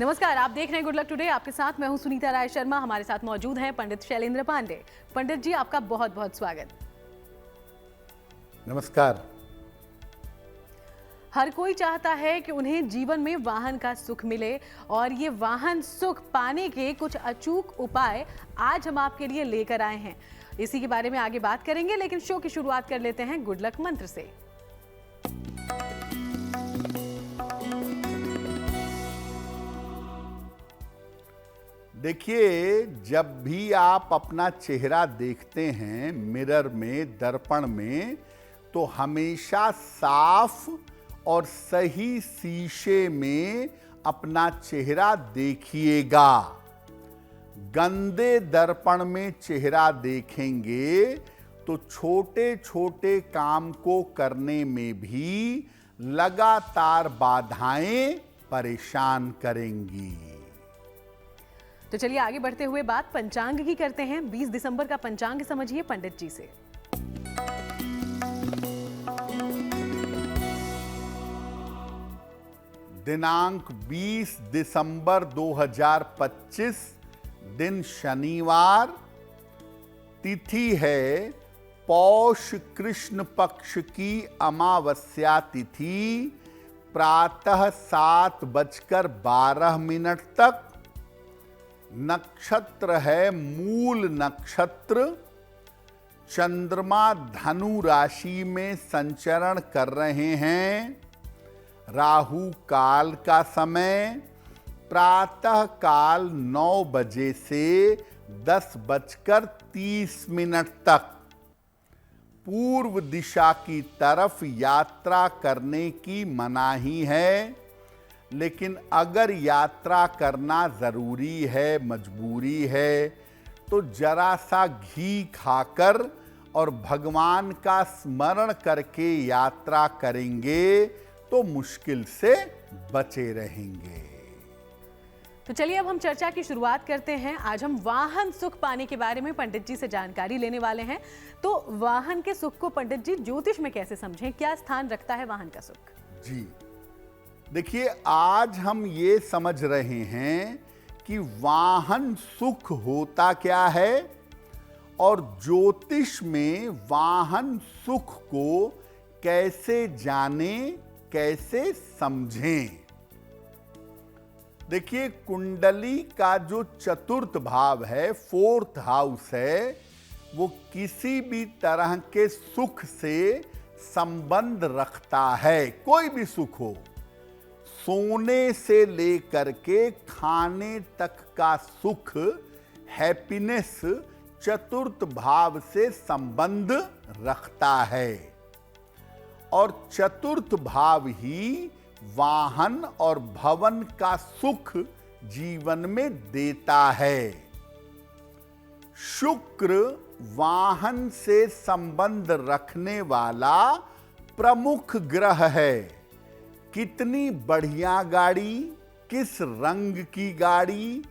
नमस्कार, आप देख रहे हैं गुड लक टुडे। आपके साथ मैं हूं सुनीता राय शर्मा। हमारे साथ मौजूद हैं पंडित शैलेंद्र पांडे। पंडित जी, आपका बहुत बहुत स्वागत। नमस्कार। हर कोई चाहता है कि उन्हें जीवन में वाहन का सुख मिले और ये वाहन सुख पाने के कुछ अचूक उपाय आज हम आपके लिए लेकर आए हैं। इसी के बारे में आगे बात करेंगे, लेकिन शो की शुरुआत कर लेते हैं गुड लक मंत्र से। देखिए, जब भी आप अपना चेहरा देखते हैं मिरर में, दर्पण में, तो हमेशा साफ और सही शीशे में अपना चेहरा देखिएगा। गंदे दर्पण में चेहरा देखेंगे तो छोटे छोटे काम को करने में भी लगातार बाधाएं परेशान करेंगी। तो चलिए आगे बढ़ते हुए बात पंचांग की करते हैं। 20 दिसंबर का पंचांग समझिए पंडित जी से। दिनांक 20 दिसंबर 2025, दिन शनिवार, तिथि है पौष कृष्ण पक्ष की अमावस्या तिथि, प्रातः 7:12 तक। नक्षत्र है मूल नक्षत्र। चंद्रमा धनु राशि में संचरण कर रहे हैं। राहु काल का समय प्रातः काल 9 बजे से 10:30 तक। पूर्व दिशा की तरफ यात्रा करने की मनाही है, लेकिन अगर यात्रा करना जरूरी है, मजबूरी है, तो जरा सा घी खाकर और भगवान का स्मरण करके यात्रा करेंगे तो मुश्किल से बचे रहेंगे। तो चलिए अब हम चर्चा की शुरुआत करते हैं। आज हम वाहन सुख पाने के बारे में पंडित जी से जानकारी लेने वाले हैं। तो वाहन के सुख को पंडित जी ज्योतिष में कैसे समझें? क्या स्थान रखता है वाहन का सुख? जी देखिए, आज हम ये समझ रहे हैं कि वाहन सुख होता क्या है और ज्योतिष में वाहन सुख को कैसे जानें, कैसे समझें। देखिए, कुंडली का जो चतुर्थ भाव है, 4th हाउस है, वो किसी भी तरह के सुख से संबंध रखता है। कोई भी सुख हो, सोने से लेकर के खाने तक का सुख, हैप्पीनेस चतुर्थ भाव से संबंध रखता है। और चतुर्थ भाव ही वाहन और भवन का सुख जीवन में देता है। शुक्र वाहन से संबंध रखने वाला प्रमुख ग्रह है। कितनी बढ़िया गाड़ी, किस रंग की गाड़ी,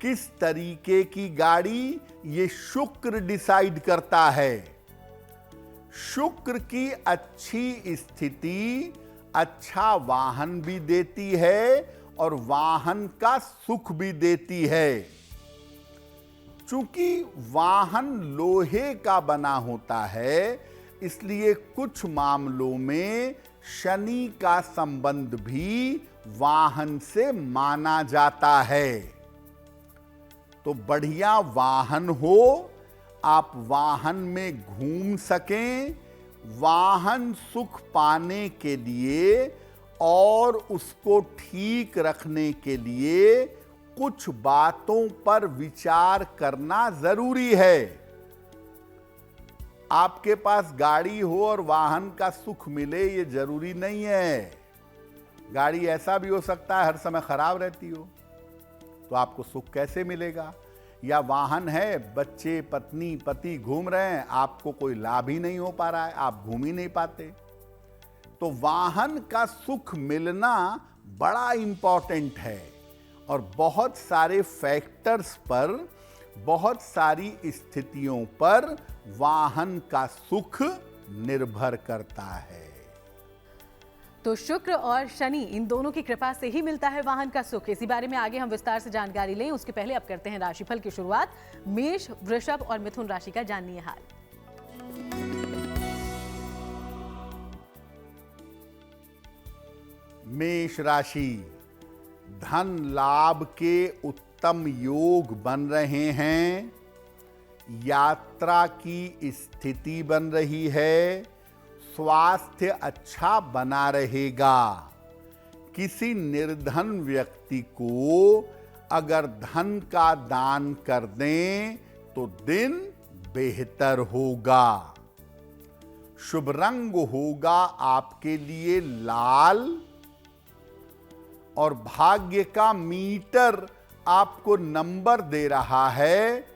किस तरीके की गाड़ी, ये शुक्र डिसाइड करता है। शुक्र की अच्छी स्थिति अच्छा वाहन भी देती है और वाहन का सुख भी देती है। चूंकि वाहन लोहे का बना होता है, इसलिए कुछ मामलों में शनि का संबंध भी वाहन से माना जाता है। तो बढ़िया वाहन हो, आप वाहन में घूम सकें, वाहन सुख पाने के लिए और उसको ठीक रखने के लिए कुछ बातों पर विचार करना जरूरी है। आपके पास गाड़ी हो और वाहन का सुख मिले, ये जरूरी नहीं है। गाड़ी ऐसा भी हो सकता है हर समय खराब रहती हो, तो आपको सुख कैसे मिलेगा? या वाहन है, बच्चे, पत्नी, पति घूम रहे हैं, आपको कोई लाभ ही नहीं हो पा रहा है, आप घूम ही नहीं पाते। तो वाहन का सुख मिलना बड़ा इंपॉर्टेंट है और बहुत सारे फैक्टर्स पर, बहुत सारी स्थितियों पर वाहन का सुख निर्भर करता है। तो शुक्र और शनि इन दोनों की कृपा से ही मिलता है वाहन का सुख। इसी बारे में आगे हम विस्तार से जानकारी लें, उसके पहले अब करते हैं राशिफल की शुरुआत। मेष, वृषभ और मिथुन राशि का जानिए हाल। मेष राशि, धन लाभ के उत्तम योग बन रहे हैं। यात्रा की स्थिति बन रही है। स्वास्थ्य अच्छा बना रहेगा। किसी निर्धन व्यक्ति को अगर धन का दान कर दें तो दिन बेहतर होगा। शुभ रंग होगा आपके लिए लाल और भाग्य का मीटर आपको नंबर दे रहा है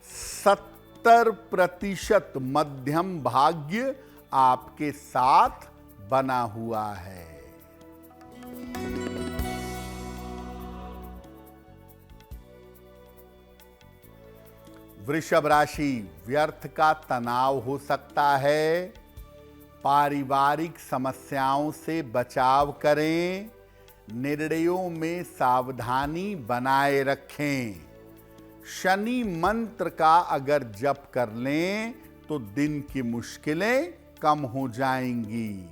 70% मध्यम भाग्य आपके साथ बना हुआ है। वृषभ राशि, व्यर्थ का तनाव हो सकता है। पारिवारिक समस्याओं से बचाव करें। निर्णयों में सावधानी बनाए रखें। शनि मंत्र का अगर जप कर लें तो दिन की मुश्किलें कम हो जाएंगी।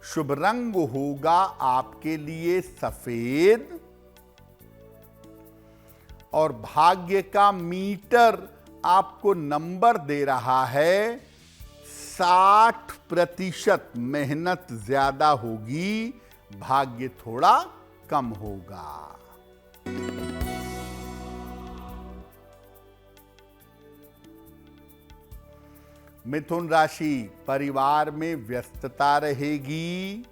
शुभ रंग होगा आपके लिए सफेद और भाग्य का मीटर आपको नंबर दे रहा है 60%। मेहनत ज्यादा होगी, भाग्य थोड़ा कम होगा। मिथुन राशि, परिवार में व्यस्तता रहेगी।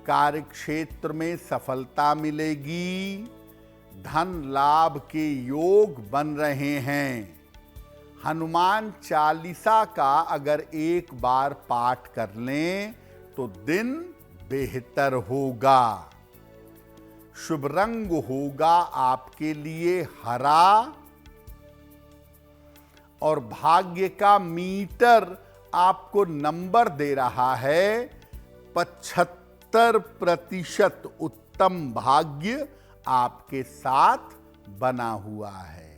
कार्यक्षेत्र में सफलता मिलेगी। धन लाभ के योग बन रहे हैं। हनुमान चालीसा का अगर एक बार पाठ कर लें तो दिन बेहतर होगा। शुभ रंग होगा आपके लिए हरा और भाग्य का मीटर आपको नंबर दे रहा है 75%। उत्तम भाग्य आपके साथ बना हुआ है।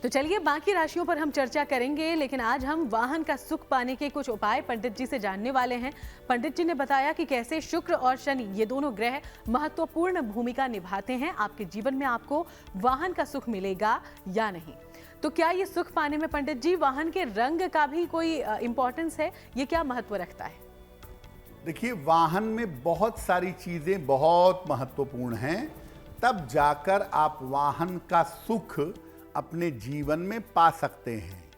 तो चलिए बाकी राशियों पर हम चर्चा करेंगे, लेकिन आज हम वाहन का सुख पाने के कुछ उपाय पंडित जी से जानने वाले हैं। पंडित जी ने बताया कि कैसे शुक्र और शनि ये दोनों ग्रह महत्वपूर्ण भूमिका निभाते हैं। आपके जीवन में आपको वाहन का सुख मिलेगा या नहीं। तो क्या ये सुख पाने में पंडित जी वाहन के रंग का भी कोई इंपॉर्टेंस है? ये क्या महत्व रखता है? देखिए, वाहन में बहुत सारी चीजें बहुत महत्वपूर्ण हैं, तब जाकर आप वाहन का सुख अपने जीवन में पा सकते हैं।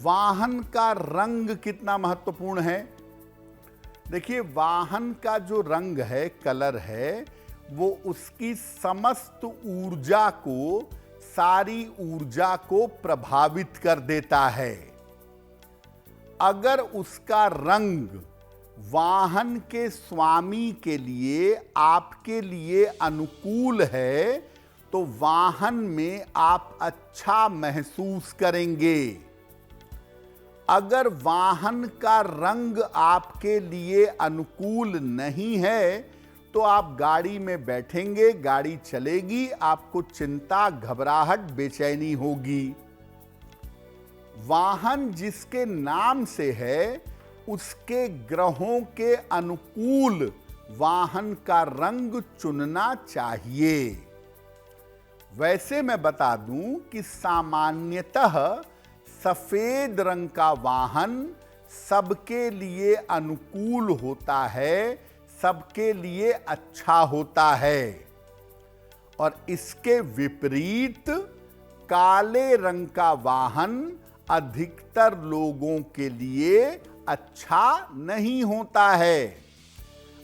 वाहन का रंग कितना महत्वपूर्ण है? देखिए, वाहन का जो रंग है, कलर है, वो उसकी समस्त ऊर्जा को, सारी ऊर्जा को प्रभावित कर देता है। अगर उसका रंग वाहन के स्वामी के लिए, आपके लिए अनुकूल है तो वाहन में आप अच्छा महसूस करेंगे। अगर वाहन का रंग आपके लिए अनुकूल नहीं है तो आप गाड़ी में बैठेंगे, गाड़ी चलेगी, आपको चिंता, घबराहट, बेचैनी होगी। वाहन जिसके नाम से है उसके ग्रहों के अनुकूल वाहन का रंग चुनना चाहिए। वैसे मैं बता दूं कि सामान्यतः सफेद रंग का वाहन सबके लिए अनुकूल होता है, सबके लिए अच्छा होता है। और इसके विपरीत काले रंग का वाहन अधिकतर लोगों के लिए अच्छा नहीं होता है।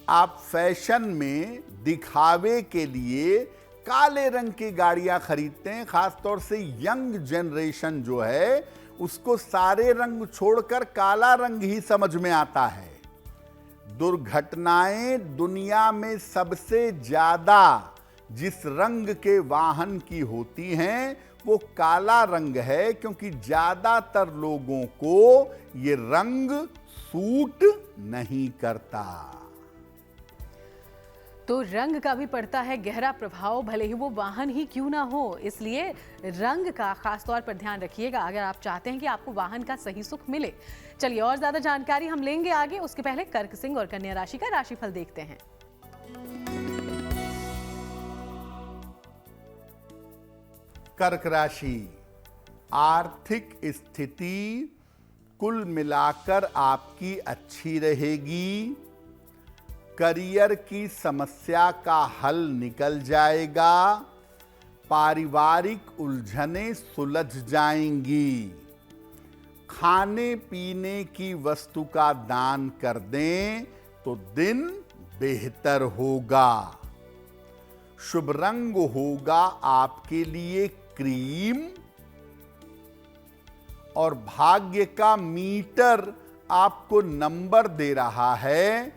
आप फैशन में दिखावे के लिए काले रंग की गाड़ियां खरीदते हैं। खासतौर से यंग जनरेशन जो है उसको सारे रंग छोड़कर काला रंग ही समझ में आता है। दुर्घटनाएं दुनिया में सबसे ज्यादा जिस रंग के वाहन की होती हैं वो काला रंग है, क्योंकि ज्यादातर लोगों को ये रंग सूट नहीं करता। तो रंग का भी पड़ता है गहरा प्रभाव, भले ही वो वाहन ही क्यों ना हो। इसलिए रंग का खास तौर पर ध्यान रखिएगा अगर आप चाहते हैं कि आपको वाहन का सही सुख मिले। चलिए और ज्यादा जानकारी हम लेंगे आगे, उसके पहले कर्क, सिंह और कन्या राशि का राशिफल देखते हैं। कर्क राशि, आर्थिक स्थिति कुल मिलाकर आपकी अच्छी रहेगी। करियर की समस्या का हल निकल जाएगा। पारिवारिक उलझनें सुलझ जाएंगी। खाने पीने की वस्तु का दान कर दें तो दिन बेहतर होगा। शुभ रंग होगा आपके लिए क्रीम और भाग्य का मीटर आपको नंबर दे रहा है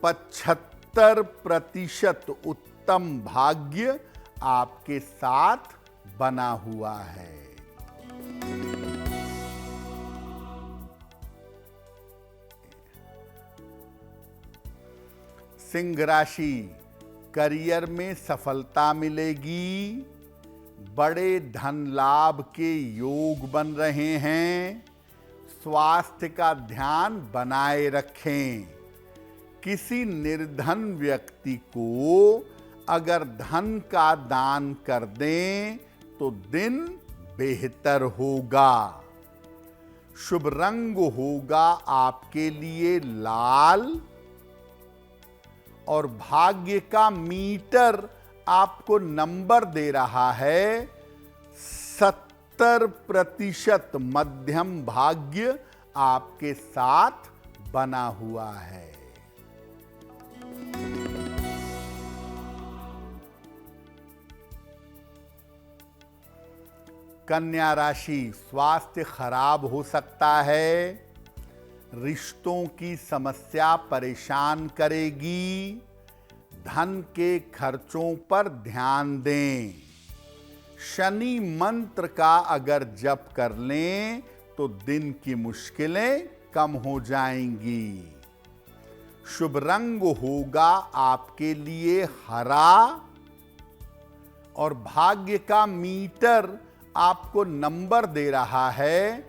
75% उत्तम भाग्य आपके साथ बना हुआ है। सिंह राशि, करियर में सफलता मिलेगी। बड़े धन लाभ के योग बन रहे हैं। स्वास्थ्य का ध्यान बनाए रखें। किसी निर्धन व्यक्ति को अगर धन का दान कर दें तो दिन बेहतर होगा। शुभ रंग होगा आपके लिए लाल और भाग्य का मीटर आपको नंबर दे रहा है 70% मध्यम भाग्य आपके साथ बना हुआ है। कन्या राशि, स्वास्थ्य खराब हो सकता है। रिश्तों की समस्या परेशान करेगी। धन के खर्चों पर ध्यान दें। शनि मंत्र का अगर जप कर लें तो दिन की मुश्किलें कम हो जाएंगी। शुभ रंग होगा आपके लिए हरा और भाग्य का मीटर आपको नंबर दे रहा है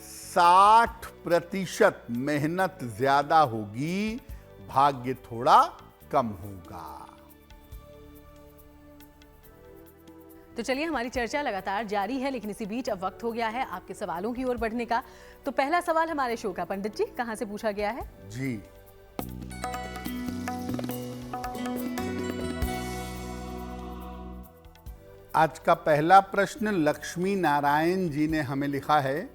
60%। मेहनत ज्यादा होगी, भाग्य थोड़ा कम होगा। तो चलिए हमारी चर्चा लगातार जारी है, लेकिन इसी बीच अब वक्त हो गया है आपके सवालों की ओर बढ़ने का। तो पहला सवाल हमारे शो का पंडित जी कहां से पूछा गया है? जी, आज का पहला प्रश्न लक्ष्मी नारायण जी ने हमें लिखा है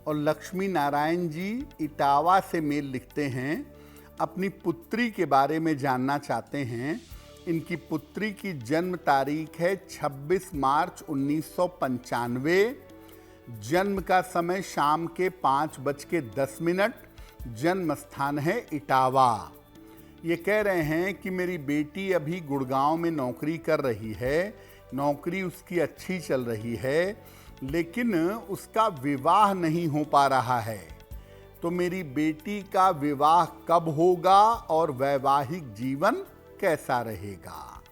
और लक्ष्मी नारायण जी इटावा से मेल लिखते हैं। अपनी पुत्री के बारे में जानना चाहते हैं। इनकी पुत्री की जन्म तारीख है 26 मार्च 1995। जन्म का समय शाम के 5:10। जन्म स्थान है इटावा। ये कह रहे हैं कि मेरी बेटी अभी गुड़गांव में नौकरी कर रही है। नौकरी उसकी अच्छी चल रही है, लेकिन उसका विवाह नहीं हो पा रहा है। तो मेरी बेटी का विवाह कब होगा और वैवाहिक जीवन कैसा रहेगा?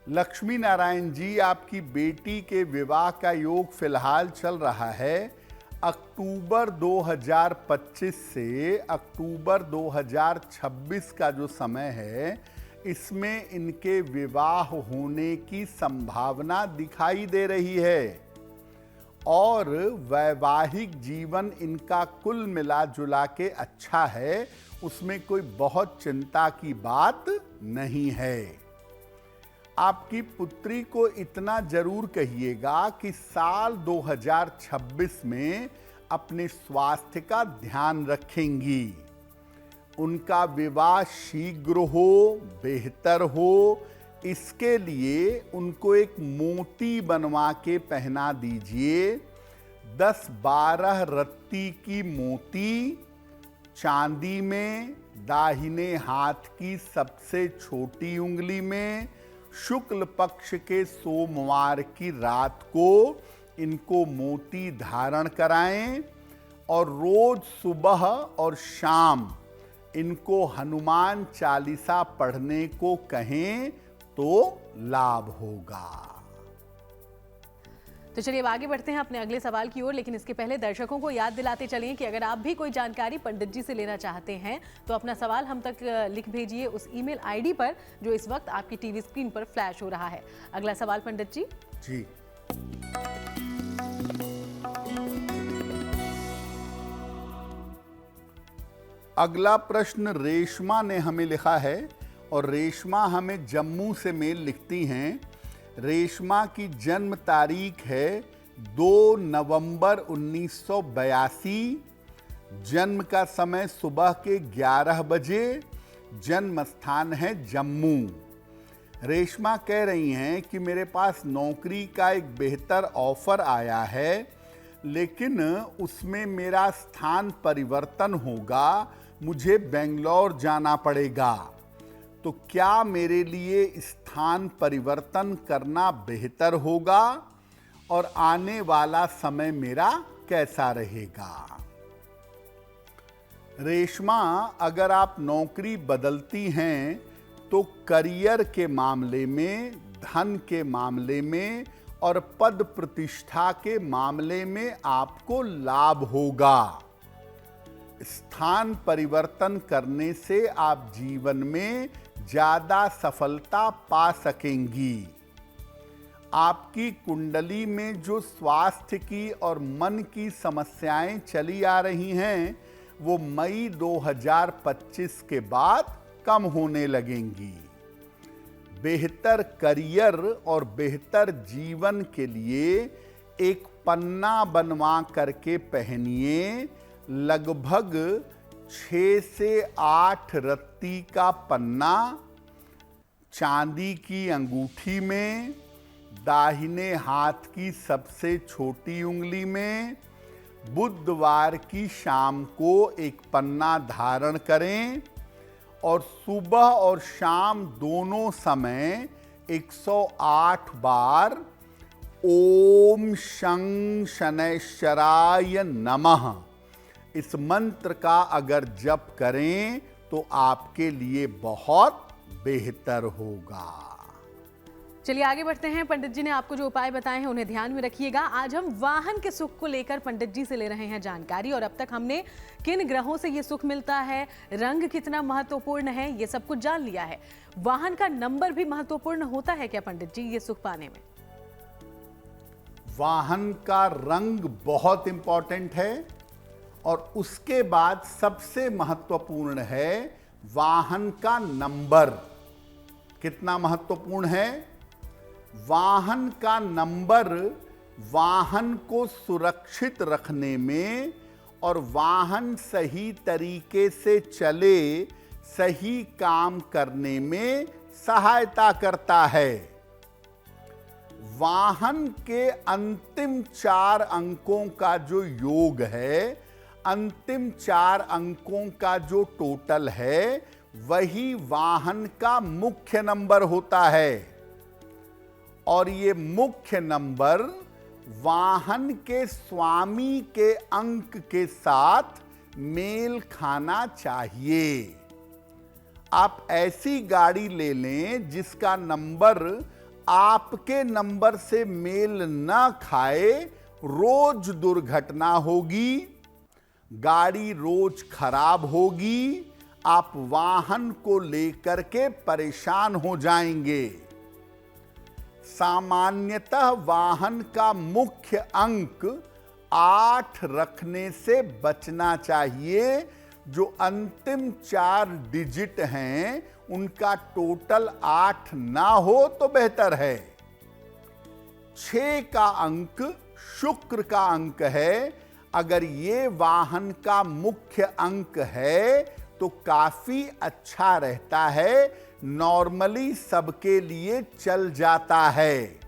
लक्ष्मी नारायण जी, आपकी बेटी के विवाह का योग फिलहाल चल रहा है अक्टूबर 2025 से अक्टूबर 2026 का जो समय है, इसमें इनके विवाह होने की संभावना दिखाई दे रही है और वैवाहिक जीवन इनका कुल मिला जुला के अच्छा है। उसमें कोई बहुत चिंता की बात नहीं है। आपकी पुत्री को इतना जरूर कहिएगा कि साल 2026 में अपने स्वास्थ्य का ध्यान रखेंगी। उनका विवाह शीघ्र हो, बेहतर हो, इसके लिए उनको एक मोती बनवा के पहना दीजिए। 10-12 रत्ती की मोती चांदी में, दाहिने हाथ की सबसे छोटी उंगली में, शुक्ल पक्ष के सोमवार की रात को इनको मोती धारण कराएं और रोज सुबह और शाम इनको हनुमान चालीसा पढ़ने को कहें तो लाभ होगा। तो चलिए अब आगे बढ़ते हैं अपने अगले सवाल की ओर, लेकिन इसके पहले दर्शकों को याद दिलाते चलिए कि अगर आप भी कोई जानकारी पंडित जी से लेना चाहते हैं तो अपना सवाल हम तक लिख भेजिए उस ईमेल आईडी पर जो इस वक्त आपकी टीवी स्क्रीन पर फ्लैश हो रहा है। अगला सवाल पंडित जी। जी, अगला प्रश्न रेशमा ने हमें लिखा है और रेशमा हमें जम्मू से मेल लिखती हैं। रेशमा की जन्म तारीख है 2 नवंबर 1982। जन्म का समय सुबह के 11 बजे। जन्म स्थान है जम्मू। रेशमा कह रही हैं कि मेरे पास नौकरी का एक बेहतर ऑफर आया है, लेकिन उसमें मेरा स्थान परिवर्तन होगा, मुझे बेंगलोर जाना पड़ेगा। तो क्या मेरे लिए स्थान परिवर्तन करना बेहतर होगा और आने वाला समय मेरा कैसा रहेगा? रेशमा, अगर आप नौकरी बदलती हैं तो करियर के मामले में, धन के मामले में और पद प्रतिष्ठा के मामले में आपको लाभ होगा। स्थान परिवर्तन करने से आप जीवन में ज्यादा सफलता पा सकेंगी। आपकी कुंडली में जो स्वास्थ्य की और मन की समस्याएं चली आ रही हैं, वो मई 2025 के बाद कम होने लगेंगी। बेहतर करियर और बेहतर जीवन के लिए एक पन्ना बनवा करके पहनिए। लगभग 6 से 8 रत्ती का पन्ना चांदी की अंगूठी में, दाहिने हाथ की सबसे छोटी उंगली में, बुधवार की शाम को एक पन्ना धारण करें और सुबह और शाम दोनों समय 108 बार ओम शं शनैश्चराय नमः इस मंत्र का अगर जप करें तो आपके लिए बहुत बेहतर होगा। चलिए आगे बढ़ते हैं। पंडित जी ने आपको जो उपाय बताए हैं उन्हें ध्यान में रखिएगा। आज हम वाहन के सुख को लेकर पंडित जी से ले रहे हैं जानकारी, और अब तक हमने किन ग्रहों से ये सुख मिलता है, रंग कितना महत्वपूर्ण है, ये सब कुछ जान लिया है। वाहन का नंबर भी महत्वपूर्ण होता है क्या पंडित जी ये सुख पाने में? वाहन का रंग बहुत इंपॉर्टेंट है और उसके बाद सबसे महत्वपूर्ण है वाहन का नंबर। कितना महत्वपूर्ण है? वाहन का नंबर वाहन को सुरक्षित रखने में और वाहन सही तरीके से चले, सही काम करने में सहायता करता है। वाहन के अंतिम 4 अंकों का जो योग है, अंतिम 4 अंकों का जो टोटल है, वही वाहन का मुख्य नंबर होता है। और ये मुख्य नंबर वाहन के स्वामी के अंक के साथ मेल खाना चाहिए। आप ऐसी गाड़ी ले लें जिसका नंबर आपके नंबर से मेल न खाए, रोज दुर्घटना होगी, गाड़ी रोज खराब होगी, आप वाहन को लेकर के परेशान हो जाएंगे। सामान्यतः वाहन का मुख्य अंक 8 रखने से बचना चाहिए। जो अंतिम 4 डिजिट हैं उनका टोटल 8 ना हो तो बेहतर है। 6 का अंक शुक्र का अंक है। अगर ये वाहन का मुख्य अंक है तो काफी अच्छा रहता है, नॉर्मली सबके लिए चल जाता है।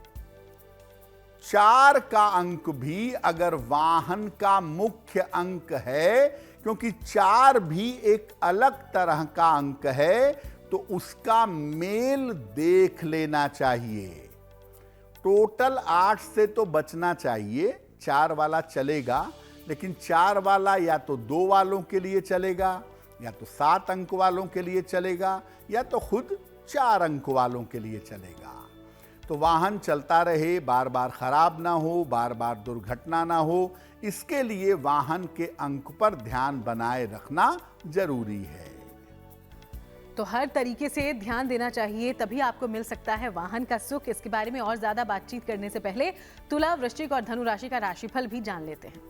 4 का अंक भी अगर वाहन का मुख्य अंक है, क्योंकि 4 भी एक अलग तरह का अंक है, तो उसका मेल देख लेना चाहिए। टोटल 8 से तो बचना चाहिए। 4 वाला चलेगा, लेकिन 4 वाला या तो 2 वालों के लिए चलेगा या तो 7 अंक वालों के लिए चलेगा या तो खुद 4 अंक वालों के लिए चलेगा। तो वाहन चलता रहे, बार बार खराब ना हो, बार बार दुर्घटना ना हो, इसके लिए वाहन के अंक पर ध्यान बनाए रखना जरूरी है। तो हर तरीके से ध्यान देना चाहिए, तभी आपको मिल सकता है वाहन का सुख। इसके बारे में और ज्यादा बातचीत करने से पहले तुला, वृश्चिक और धनु राशि का राशिफल भी जान लेते हैं।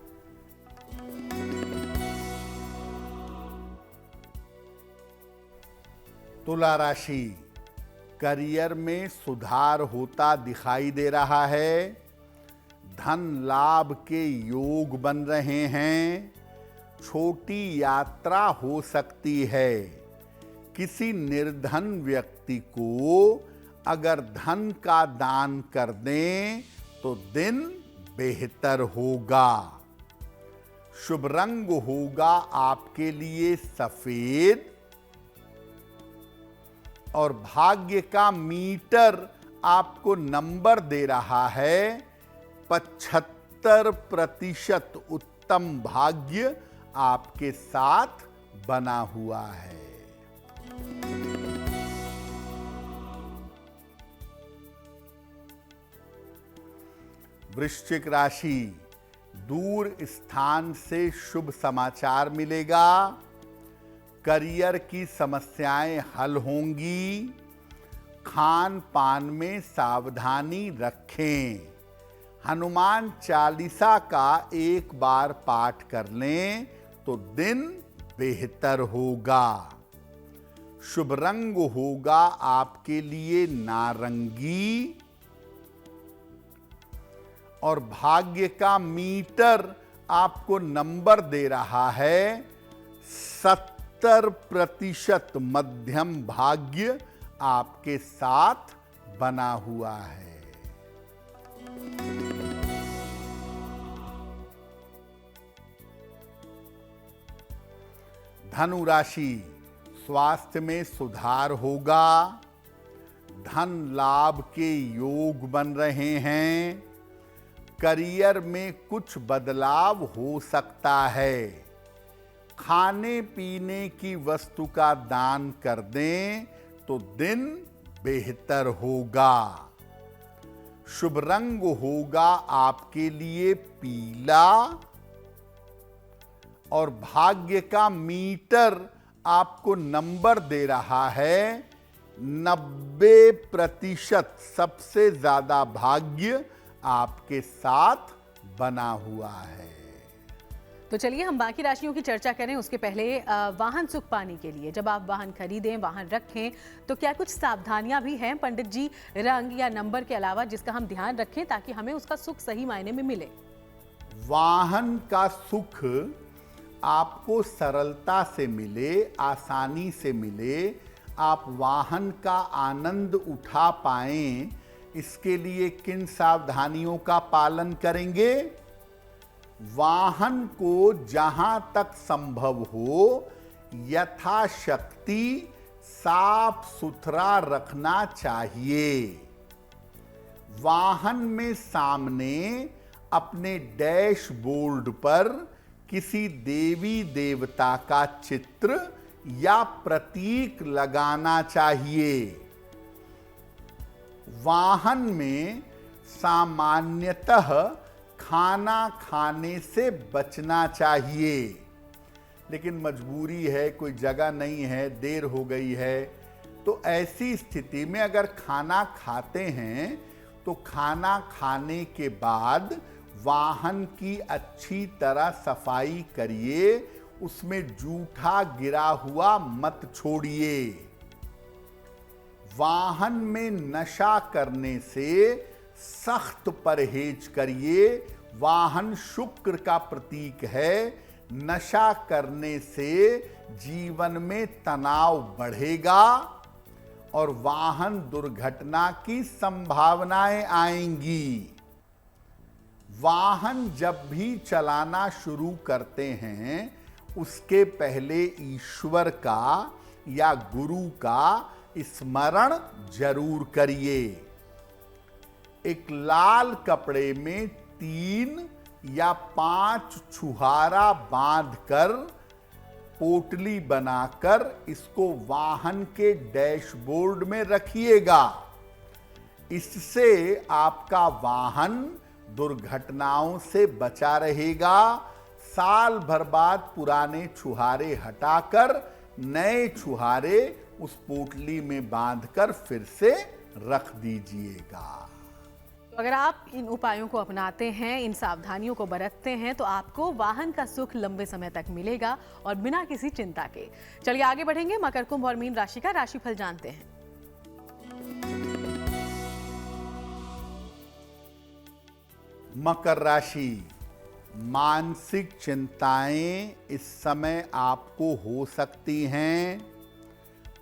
तुला राशि, करियर में सुधार होता दिखाई दे रहा है। धन लाभ के योग बन रहे हैं। छोटी यात्रा हो सकती है। किसी निर्धन व्यक्ति को अगर धन का दान कर दें तो दिन बेहतर होगा। शुभ रंग होगा आपके लिए सफेद और भाग्य का मीटर आपको नंबर दे रहा है 75% उत्तम भाग्य आपके साथ बना हुआ है। वृश्चिक राशि, दूर स्थान से शुभ समाचार मिलेगा। करियर की समस्याएं हल होंगी। खान पान में सावधानी रखें। हनुमान चालीसा का एक बार पाठ कर लें तो दिन बेहतर होगा। शुभ रंग होगा आपके लिए नारंगी और भाग्य का मीटर आपको नंबर दे रहा है 70% मध्यम भाग्य आपके साथ बना हुआ है। धनु राशि, स्वास्थ्य में सुधार होगा। धन लाभ के योग बन रहे हैं। करियर में कुछ बदलाव हो सकता है। खाने पीने की वस्तु का दान कर दें तो दिन बेहतर होगा। शुभ रंग होगा आपके लिए पीला और भाग्य का मीटर आपको नंबर दे रहा है 90%। सबसे ज्यादा भाग्य आपके साथ बना हुआ है। तो चलिए हम बाकी राशियों की चर्चा करें। उसके पहले वाहन सुख पाने के लिए जब आप वाहन खरीदें, वाहन रखें, तो क्या कुछ सावधानियां भी हैं पंडित जी, रंग या नंबर के अलावा, जिसका हम ध्यान रखें ताकि हमें उसका सुख सही मायने में मिले? वाहन का सुख आपको सरलता से मिले, आसानी से मिले, आप वाहन का आनंद उठा पाएं, इसके लिए किन सावधानियों का पालन करेंगे? वाहन को जहां तक संभव हो यथाशक्ति साफ सुथरा रखना चाहिए। वाहन में सामने अपने डैशबोर्ड पर किसी देवी देवता का चित्र या प्रतीक लगाना चाहिए। वाहन में सामान्यतः खाना खाने से बचना चाहिए, लेकिन मजबूरी है, कोई जगह नहीं है, देर हो गई है, तो ऐसी स्थिति में अगर खाना खाते हैं तो खाना खाने के बाद वाहन की अच्छी तरह सफाई करिए, उसमें जूठा गिरा हुआ मत छोड़िए। वाहन में नशा करने से सख्त परहेज करिए। वाहन शुक्र का प्रतीक है। नशा करने से जीवन में तनाव बढ़ेगा और वाहन दुर्घटना की संभावनाएं आएंगी। वाहन जब भी चलाना शुरू करते हैं उसके पहले ईश्वर का या गुरु का स्मरण जरूर करिए। एक लाल कपड़े में 3 या 5 छुहारा बांधकर पोटली बनाकर इसको वाहन के डैशबोर्ड में रखिएगा। इससे आपका वाहन दुर्घटनाओं से बचा रहेगा। साल भर बाद पुराने छुहारे हटाकर नए छुहारे उस पोटली में बांधकर फिर से रख दीजिएगा। तो अगर आप इन उपायों को अपनाते हैं, इन सावधानियों को बरतते हैं, तो आपको वाहन का सुख लंबे समय तक मिलेगा और बिना किसी चिंता के। चलिए आगे बढ़ेंगे, मकर, कुंभ और मीन राशि का राशिफल जानते हैं। मकर राशि, मानसिक चिंताएं इस समय आपको हो सकती हैं।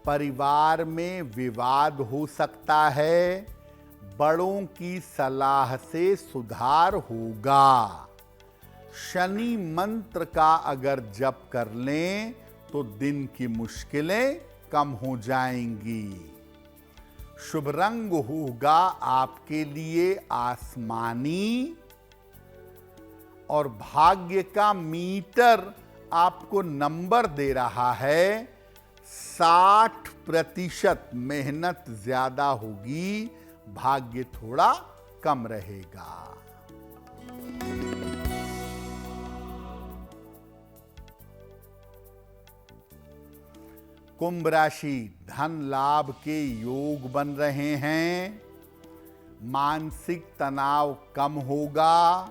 परिवार में विवाद हो सकता है। बड़ों की सलाह से सुधार होगा। शनि मंत्र का अगर जप कर लें तो दिन की मुश्किलें कम हो जाएंगी। शुभ रंग होगा आपके लिए आसमानी और भाग्य का मीटर आपको नंबर दे रहा है 60%। मेहनत ज्यादा होगी, भाग्य थोड़ा कम रहेगा। कुंभ राशि, धन लाभ के योग बन रहे हैं। मानसिक तनाव कम होगा।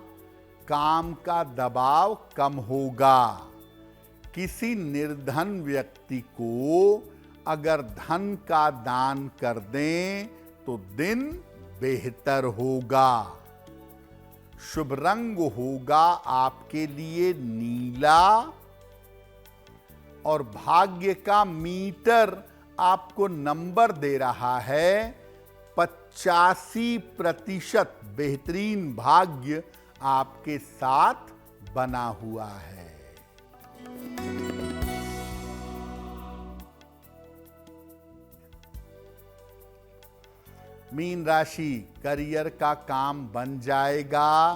काम का दबाव कम होगा। किसी निर्धन व्यक्ति को अगर धन का दान कर दें तो दिन बेहतर होगा। शुभ रंग होगा आपके लिए नीला और भाग्य का मीटर आपको नंबर दे रहा है 85%। बेहतरीन भाग्य आपके साथ बना हुआ है। मीन राशि, करियर का काम बन जाएगा।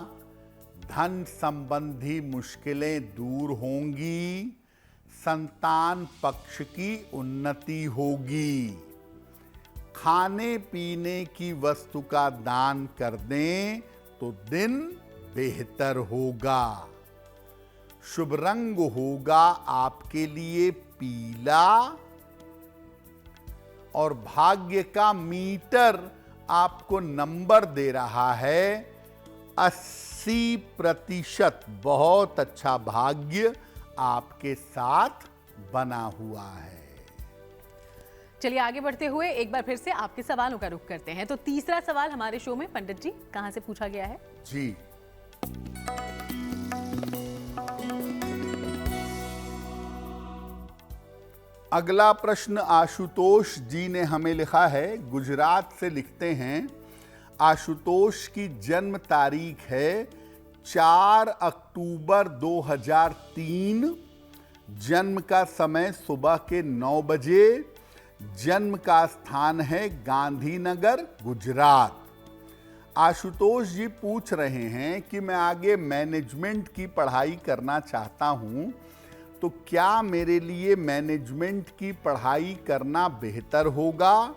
धन संबंधी मुश्किलें दूर होंगी। संतान पक्ष की उन्नति होगी। खाने पीने की वस्तु का दान कर दें तो दिन बेहतर होगा। शुभ रंग होगा आपके लिए पीला और भाग्य का मीटर आपको नंबर दे रहा है 80%। बहुत अच्छा भाग्य आपके साथ बना हुआ है। चलिए आगे बढ़ते हुए एक बार फिर से आपके सवालों का रुख करते हैं। तो तीसरा सवाल हमारे शो में पंडित जी कहां से पूछा गया है? जी, अगला प्रश्न आशुतोष जी ने हमें लिखा है। गुजरात से लिखते हैं। आशुतोष की जन्म तारीख है 4 अक्टूबर 2003। जन्म का समय सुबह के 9 बजे। जन्म का स्थान है गांधीनगर, गुजरात। आशुतोष जी पूछ रहे हैं कि मैं आगे मैनेजमेंट की पढ़ाई करना चाहता हूं, तो क्या मेरे लिए मैनेजमेंट की पढ़ाई करना बेहतर होगा?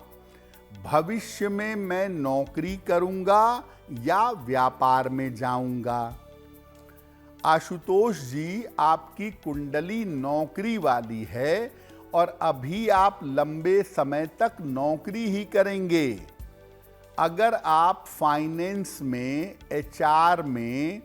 भविष्य में मैं नौकरी करूंगा या व्यापार में जाऊंगा? आशुतोष जी, आपकी कुंडली नौकरी वाली है और अभी आप लंबे समय तक नौकरी ही करेंगे। अगर आप फाइनेंस में, एचआर में,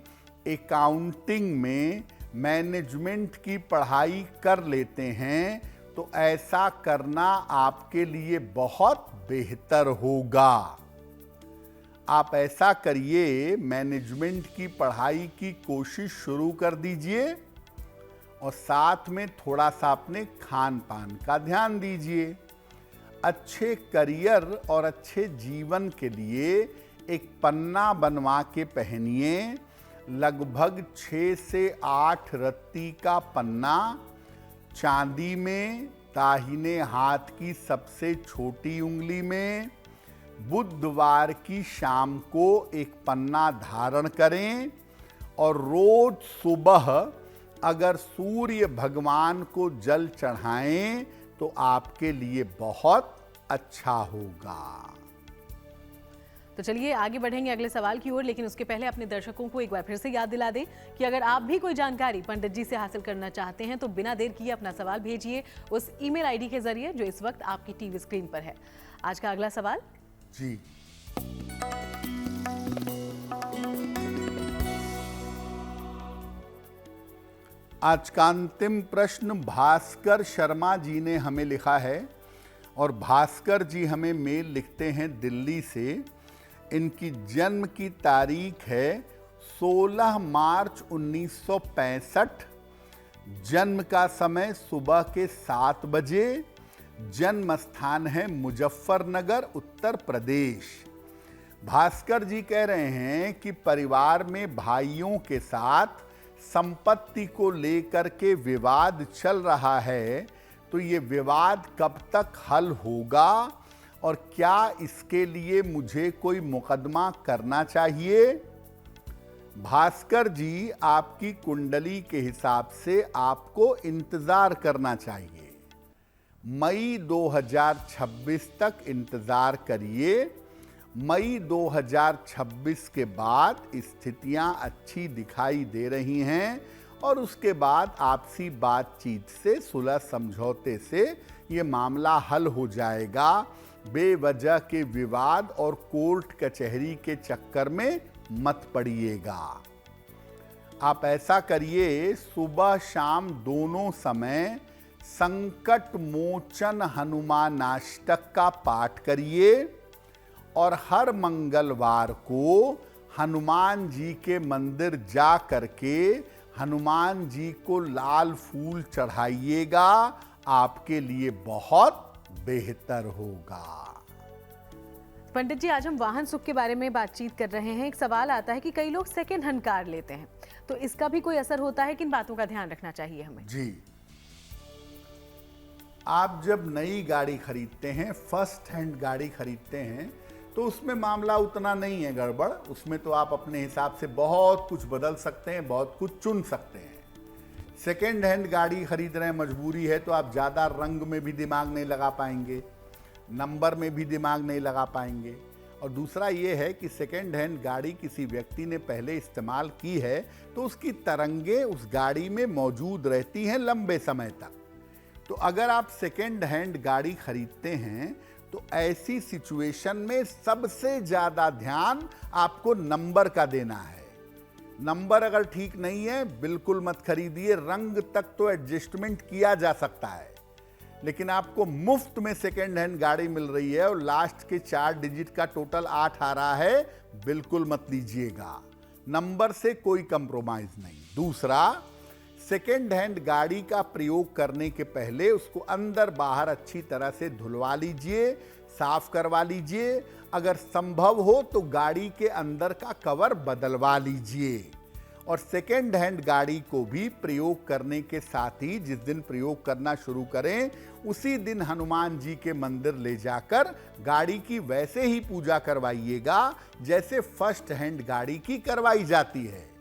अकाउंटिंग में मैनेजमेंट की पढ़ाई कर लेते हैं तो ऐसा करना आपके लिए बहुत बेहतर होगा। आप ऐसा करिए, मैनेजमेंट की पढ़ाई की कोशिश शुरू कर दीजिए और साथ में थोड़ा सा अपने खान पान का ध्यान दीजिए। अच्छे करियर और अच्छे जीवन के लिए एक पन्ना बनवा के पहनिए। लगभग 6 से 8 रत्ती का पन्ना, चांदी में, दाहिने हाथ की सबसे छोटी उंगली में। बुधवार की शाम को एक पन्ना धारण करें और रोज सुबह अगर सूर्य भगवान को जल चढ़ाएं तो आपके लिए बहुत अच्छा होगा। तो चलिए आगे बढ़ेंगे अगले सवाल की ओर, लेकिन उसके पहले अपने दर्शकों को एक बार फिर से याद दिला दें कि अगर आप भी कोई जानकारी पंडित जी से हासिल करना चाहते हैं तो बिना देर किए अपना सवाल भेजिए उस ईमेल आईडी के जरिए जो इस वक्त आपकी टीवी स्क्रीन पर है। आज का अगला सवाल जी, आज का अंतिम प्रश्न भास्कर शर्मा जी ने हमें लिखा है और भास्कर जी हमें मेल लिखते हैं दिल्ली से। इनकी जन्म की तारीख है 16 मार्च 1965। जन्म का समय सुबह के 7 बजे। जन्म स्थान है मुजफ्फरनगर, उत्तर प्रदेश। भास्कर जी कह रहे हैं कि परिवार में भाइयों के साथ संपत्ति को लेकर के विवाद चल रहा है, तो ये विवाद कब तक हल होगा और क्या इसके लिए मुझे कोई मुकदमा करना चाहिए? भास्कर जी, आपकी कुंडली के हिसाब से आपको इंतजार करना चाहिए। मई 2026 तक इंतजार करिए। मई 2026 के बाद स्थितियां अच्छी दिखाई दे रही हैं और उसके बाद आपसी बातचीत से, सुलह समझौते से ये मामला हल हो जाएगा। बेवजह के विवाद और कोर्ट कचहरी के चक्कर में मत पड़िएगा। आप ऐसा करिए, सुबह शाम दोनों समय संकट मोचन हनुमानाष्टक का पाठ करिए और हर मंगलवार को हनुमान जी के मंदिर जा करके हनुमान जी को लाल फूल चढ़ाइएगा। आपके लिए बहुत बेहतर होगा। पंडित जी, आज हम वाहन सुख के बारे में बातचीत कर रहे हैं। एक सवाल आता है कि कई लोग सेकेंड हैंड कार लेते हैं, तो इसका भी कोई असर होता है? किन बातों का ध्यान रखना चाहिए हमें? जी, आप जब नई गाड़ी खरीदते हैं, फर्स्ट हैंड गाड़ी खरीदते हैं, तो उसमें मामला उतना नहीं है गड़बड़। उसमें तो आप अपने हिसाब से बहुत कुछ बदल सकते हैं, बहुत कुछ चुन सकते हैं। सेकेंड हैंड गाड़ी खरीद रहे हैं, मजबूरी है, तो आप ज़्यादा रंग में भी दिमाग नहीं लगा पाएंगे, नंबर में भी दिमाग नहीं लगा पाएंगे। और दूसरा ये है कि सेकेंड हैंड गाड़ी किसी व्यक्ति ने पहले इस्तेमाल की है तो उसकी तरंगें उस गाड़ी में मौजूद रहती हैं लंबे समय तक। तो अगर आप सेकेंड हैंड गाड़ी खरीदते हैं तो ऐसी सिचुएशन में सबसे ज़्यादा ध्यान आपको नंबर का देना है। नंबर अगर ठीक नहीं है, बिल्कुल मत खरीदिए। रंग तक तो एडजस्टमेंट किया जा सकता है, लेकिन आपको मुफ्त में सेकेंड हैंड गाड़ी मिल रही है और लास्ट के 4 डिजिट का टोटल 8 आ रहा है, बिल्कुल मत लीजिएगा। नंबर से कोई कंप्रोमाइज नहीं। दूसरा, सेकेंड हैंड गाड़ी का प्रयोग करने के पहले उसको अंदर बाहर अच्छी तरह से धुलवा लीजिए, साफ करवा लीजिए। अगर संभव हो तो गाड़ी के अंदर का कवर बदलवा लीजिए। और सेकेंड हैंड गाड़ी को भी प्रयोग करने के साथ ही जिस दिन प्रयोग करना शुरू करें उसी दिन हनुमान जी के मंदिर ले जाकर गाड़ी की वैसे ही पूजा करवाइएगा जैसे फर्स्ट हैंड गाड़ी की करवाई जाती है।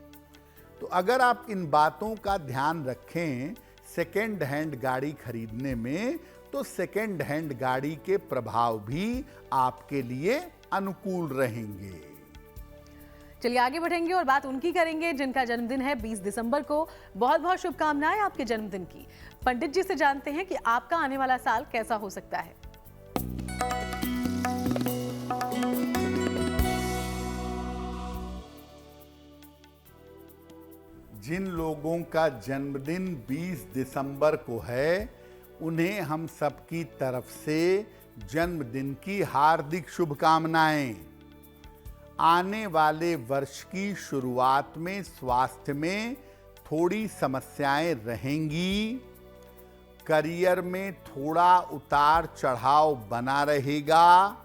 तो अगर आप इन बातों का ध्यान रखें सेकेंड हैंड गाड़ी खरीदने में, तो सेकेंड हैंड गाड़ी के प्रभाव भी आपके लिए अनुकूल रहेंगे। चलिए आगे बढ़ेंगे और बात उनकी करेंगे जिनका जन्मदिन है 20 दिसंबर को। बहुत बहुत शुभकामनाएं आपके जन्मदिन की। पंडित जी से जानते हैं कि आपका आने वाला साल कैसा हो सकता है। जिन लोगों का जन्मदिन 20 दिसंबर को है, उन्हें हम सबकी तरफ से जन्मदिन की हार्दिक शुभकामनाएं। आने वाले वर्ष की शुरुआत में स्वास्थ्य में थोड़ी समस्याएं रहेंगी। करियर में थोड़ा उतार चढ़ाव बना रहेगा,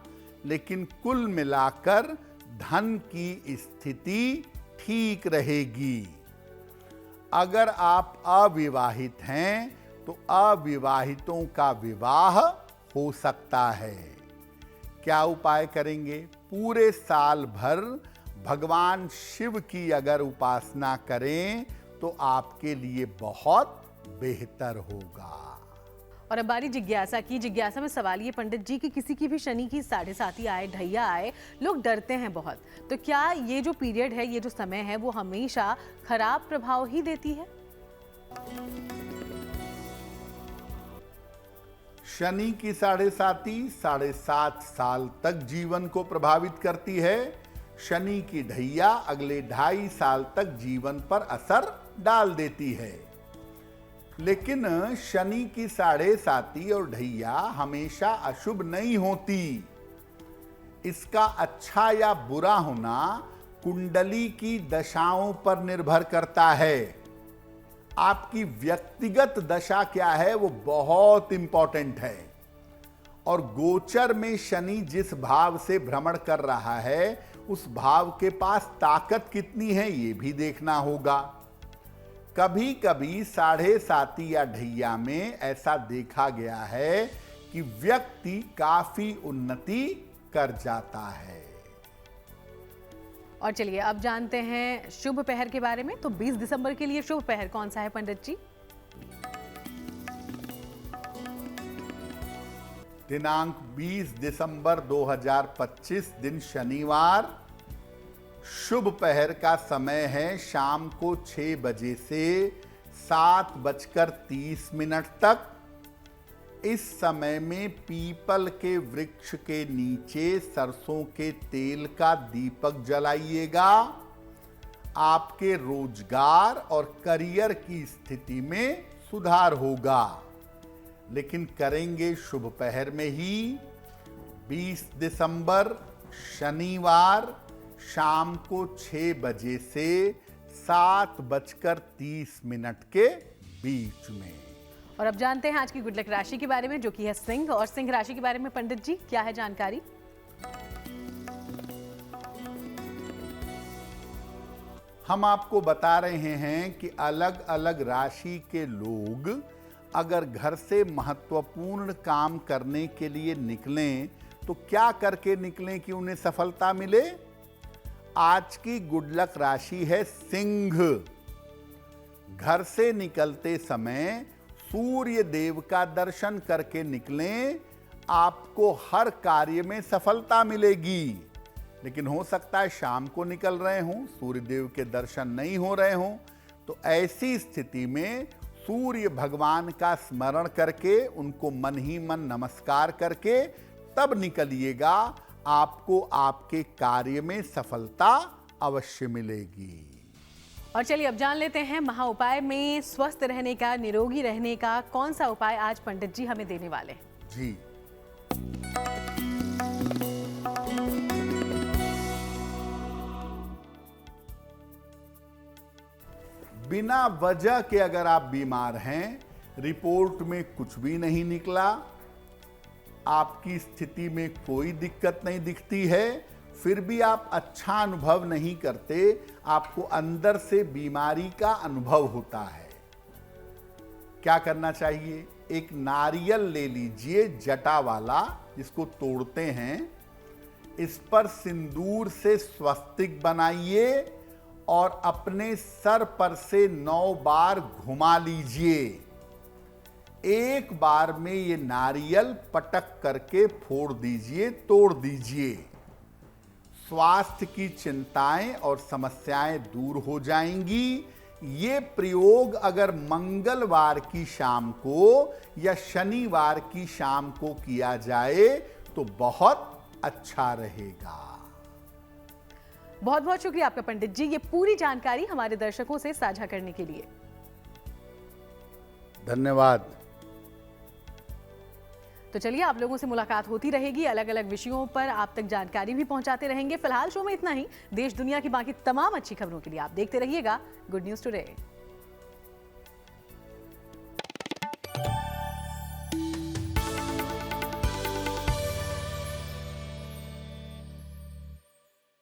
लेकिन कुल मिलाकर धन की स्थिति ठीक रहेगी। अगर आप अविवाहित हैं तो अविवाहितों का विवाह हो सकता है। क्या उपाय करेंगे? पूरे साल भर भगवान शिव की अगर उपासना करें तो आपके लिए बहुत बेहतर होगा। और अब बारी जिज्ञासा की। जिज्ञासा में सवाल ये पंडित जी कि किसी की भी शनि की 7.5 आए, ढैया आए, लोग डरते हैं बहुत, तो क्या ये जो पीरियड है, ये जो समय है, वो हमेशा खराब प्रभाव ही देती है? शनि की 7.5 साल तक जीवन को प्रभावित करती है। शनि की ढैया अगले 2.5 साल तक जीवन पर असर डाल देती है। लेकिन शनि की 7.5 और ढैया हमेशा अशुभ नहीं होती। इसका अच्छा या बुरा होना कुंडली की दशाओं पर निर्भर करता है। आपकी व्यक्तिगत दशा क्या है वो बहुत इंपॉर्टेंट है। और गोचर में शनि जिस भाव से भ्रमण कर रहा है उस भाव के पास ताकत कितनी है ये भी देखना होगा। कभी कभी 7.5 या ढैया में ऐसा देखा गया है कि व्यक्ति काफी उन्नति कर जाता है। और चलिए अब जानते हैं शुभ पहर के बारे में। तो 20 दिसंबर के लिए शुभ पहर कौन सा है पंडित जी? दिनांक 20 दिसंबर 2025 दिन शनिवार। शुभ पहर का समय है शाम को 6 बजे से 7:30 तक। इस समय में पीपल के वृक्ष के नीचे सरसों के तेल का दीपक जलाइएगा। आपके रोजगार और करियर की स्थिति में सुधार होगा। लेकिन करेंगे शुभ पहर में ही। 20 दिसंबर शनिवार शाम को 6 बजे से 7:30 के बीच में। और अब जानते हैं आज की गुड लक राशि के बारे में, जो कि है सिंह। और सिंह राशि के बारे में पंडित जी क्या है जानकारी? हम आपको बता रहे हैं कि अलग अलग राशि के लोग अगर घर से महत्वपूर्ण काम करने के लिए निकलें तो क्या करके निकलें कि उन्हें सफलता मिले। आज की गुड लक राशि है सिंह। घर से निकलते समय सूर्य देव का दर्शन करके निकलें, आपको हर कार्य में सफलता मिलेगी। लेकिन हो सकता है शाम को निकल रहे हों, सूर्य देव के दर्शन नहीं हो रहे हों, तो ऐसी स्थिति में सूर्य भगवान का स्मरण करके उनको मन ही मन नमस्कार करके तब निकलिएगा। आपको आपके कार्य में सफलता अवश्य मिलेगी। और चलिए अब जान लेते हैं महा उपाय में स्वस्थ रहने का, निरोगी रहने का कौन सा उपाय आज पंडित जी हमें देने वाले हैं। जी, बिना वजह के अगर आप बीमार हैं, रिपोर्ट में कुछ भी नहीं निकला, आपकी स्थिति में कोई दिक्कत नहीं दिखती है, फिर भी आप अच्छा अनुभव नहीं करते, आपको अंदर से बीमारी का अनुभव होता है, क्या करना चाहिए? एक नारियल ले लीजिए जटा वाला, जिसको तोड़ते हैं, इस पर सिंदूर से स्वस्तिक बनाइए और अपने सर पर से 9 बार घुमा लीजिए। एक बार में ये नारियल पटक करके फोड़ दीजिए, तोड़ दीजिए। स्वास्थ्य की चिंताएं और समस्याएं दूर हो जाएंगी। ये प्रयोग अगर मंगलवार की शाम को या शनिवार की शाम को किया जाए तो बहुत अच्छा रहेगा। बहुत बहुत शुक्रिया आपका पंडित जी, ये पूरी जानकारी हमारे दर्शकों से साझा करने के लिए। धन्यवाद। तो चलिए आप लोगों से मुलाकात होती रहेगी, अलग अलग विषयों पर आप तक जानकारी भी पहुंचाते रहेंगे। फिलहाल शो में इतना ही। देश दुनिया की बाकी तमाम अच्छी खबरों के लिए आप देखते रहिएगा गुड न्यूज टुडे।